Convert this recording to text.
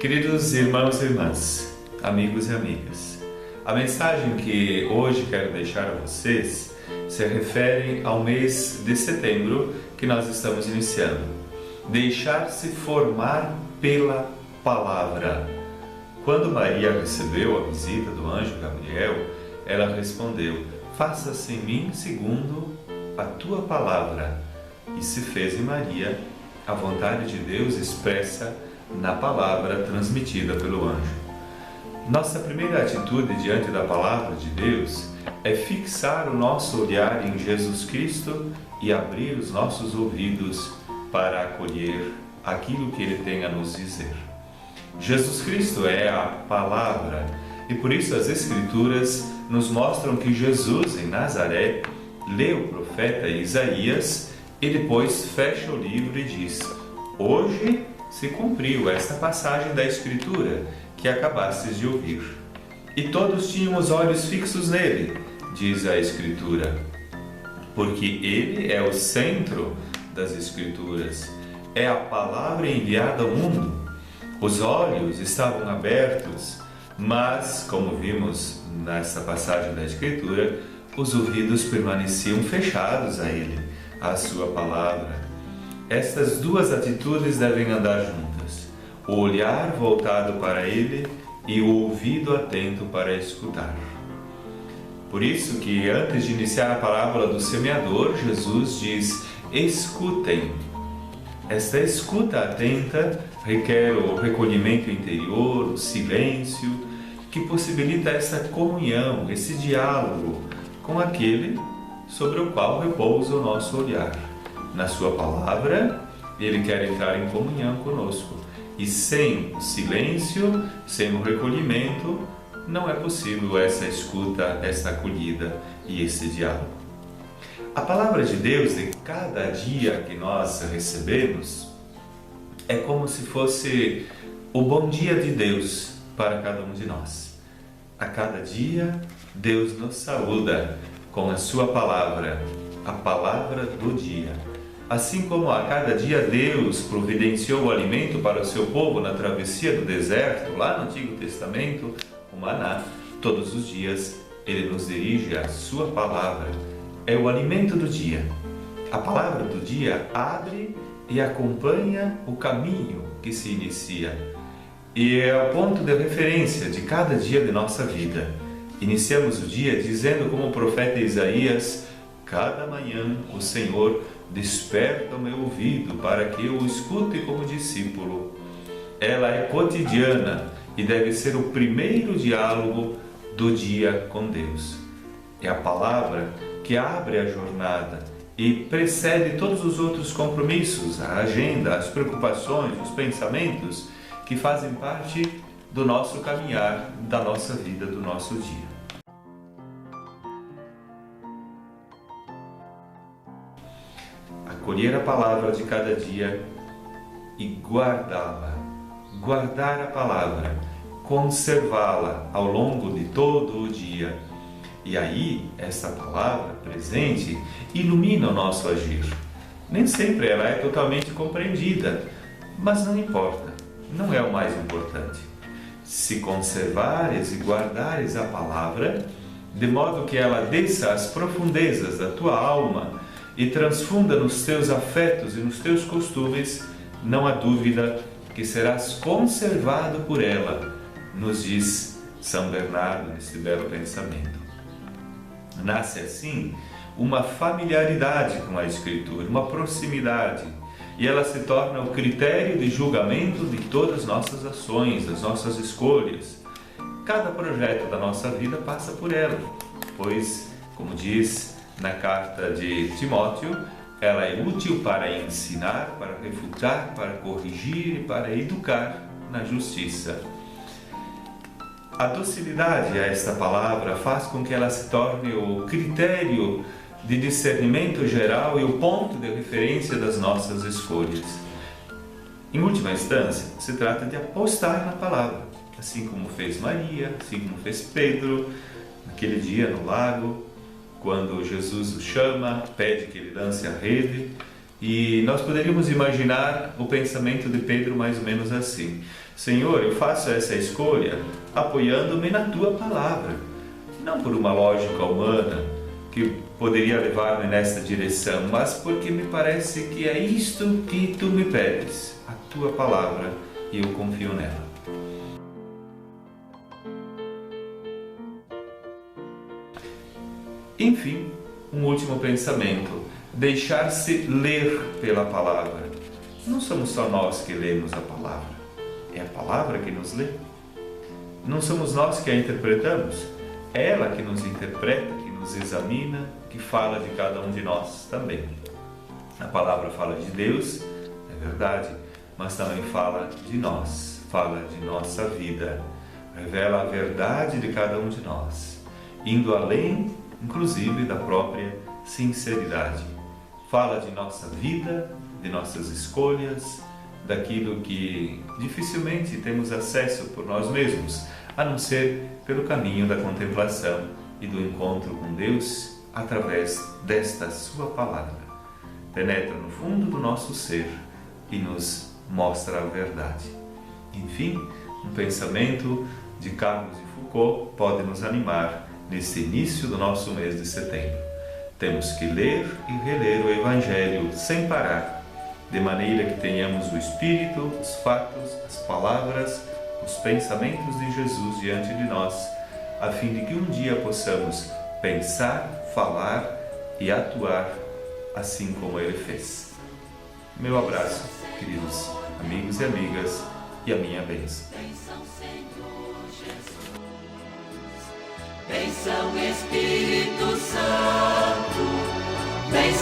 Queridos irmãos e irmãs, amigos e amigas, a mensagem que hoje quero deixar a vocês se refere ao mês de setembro que nós estamos iniciando. Deixar-se formar pela palavra. Quando Maria recebeu a visita do anjo Gabriel, ela respondeu: faça-se em mim segundo a tua palavra. E se fez em Maria a vontade de Deus expressa na palavra transmitida pelo anjo. Nossa primeira atitude diante da palavra de Deus é fixar o nosso olhar em Jesus Cristo e abrir os nossos ouvidos para acolher aquilo que Ele tem a nos dizer. Jesus Cristo é a palavra e por isso as Escrituras nos mostram que Jesus em Nazaré lê o profeta Isaías e depois fecha o livro e diz: hoje se cumpriu esta passagem da Escritura que acabastes de ouvir. E todos tinham os olhos fixos nele, diz a Escritura, porque ele é o centro das Escrituras, é a palavra enviada ao mundo. Os olhos estavam abertos, mas, como vimos nesta passagem da Escritura, os ouvidos permaneciam fechados a ele, à sua palavra. Estas duas atitudes devem andar juntas, o olhar voltado para ele e o ouvido atento para escutar. Por isso que antes de iniciar a parábola do semeador, Jesus diz: escutem. Esta escuta atenta requer o recolhimento interior, o silêncio, que possibilita esta comunhão, esse diálogo com aquele sobre o qual repousa o nosso olhar. Na sua palavra, Ele quer entrar em comunhão conosco. E sem o silêncio, sem o recolhimento, não é possível essa escuta, essa acolhida e esse diálogo. A palavra de Deus de cada dia que nós recebemos é como se fosse o bom dia de Deus para cada um de nós. A cada dia, Deus nos saúda com a sua palavra, a palavra do dia. Assim como a cada dia Deus providenciou o alimento para o seu povo na travessia do deserto, lá no Antigo Testamento, o maná, todos os dias Ele nos dirige a sua palavra. É o alimento do dia. A palavra do dia abre e acompanha o caminho que se inicia. E é o ponto de referência de cada dia de nossa vida. Iniciamos o dia dizendo como o profeta Isaías: cada manhã o Senhor desperta o meu ouvido para que eu o escute como discípulo. Ela é cotidiana e deve ser o primeiro diálogo do dia com Deus. É a palavra que abre a jornada e precede todos os outros compromissos, a agenda, as preocupações, os pensamentos que fazem parte do nosso caminhar, da nossa vida, do nosso dia. Acolher a palavra de cada dia e guardá-la. Guardar a palavra, conservá-la ao longo de todo o dia. E aí, esta palavra presente ilumina o nosso agir. Nem sempre ela é totalmente compreendida, mas não importa, não é o mais importante. Se conservares e guardares a palavra, de modo que ela desça às profundezas da tua alma e transfunda nos teus afetos e nos teus costumes, não há dúvida que serás conservado por ela, nos diz São Bernardo neste belo pensamento. Nasce assim uma familiaridade com a Escritura, uma proximidade, e ela se torna o critério de julgamento de todas as nossas ações, das nossas escolhas. Cada projeto da nossa vida passa por ela, pois, como diz na carta de Timóteo, ela é útil para ensinar, para refutar, para corrigir e para educar na justiça. A docilidade a esta palavra faz com que ela se torne o critério de discernimento geral e o ponto de referência das nossas escolhas. Em última instância, se trata de apostar na palavra, assim como fez Maria, assim como fez Pedro, naquele dia no lago, quando Jesus o chama, pede que ele lance a rede, E nós poderíamos imaginar o pensamento de Pedro mais ou menos assim: Senhor, eu faço essa escolha apoiando-me na Tua Palavra, não por uma lógica humana que poderia levar-me nessa direção, mas porque me parece que é isto que Tu me pedes, a Tua Palavra, e eu confio nela. Enfim, um último pensamento: deixar-se ler pela Palavra. Não somos só nós que lemos a Palavra, é a Palavra que nos lê. Não somos nós que a interpretamos, é ela que nos interpreta, que nos examina, que fala de cada um de nós também. A Palavra fala de Deus, é verdade, mas também fala de nós, fala de nossa vida, revela a verdade de cada um de nós, indo além, inclusive, da própria sinceridade. Fala de nossa vida, de nossas escolhas, daquilo que dificilmente temos acesso por nós mesmos, a não ser pelo caminho da contemplação e do encontro com Deus através desta Sua Palavra. Penetra no fundo do nosso ser e nos mostra a verdade. Enfim, um pensamento de Carlos de Foucault pode nos animar neste início do nosso mês de setembro. Temos que ler e reler o Evangelho sem parar, de maneira que tenhamos o Espírito, os fatos, as palavras, os pensamentos de Jesus diante de nós, a fim de que um dia possamos pensar, falar e atuar assim como Ele fez. Meu abraço, queridos amigos e amigas, e a minha bênção. Bênção, Espírito Santo, bênção.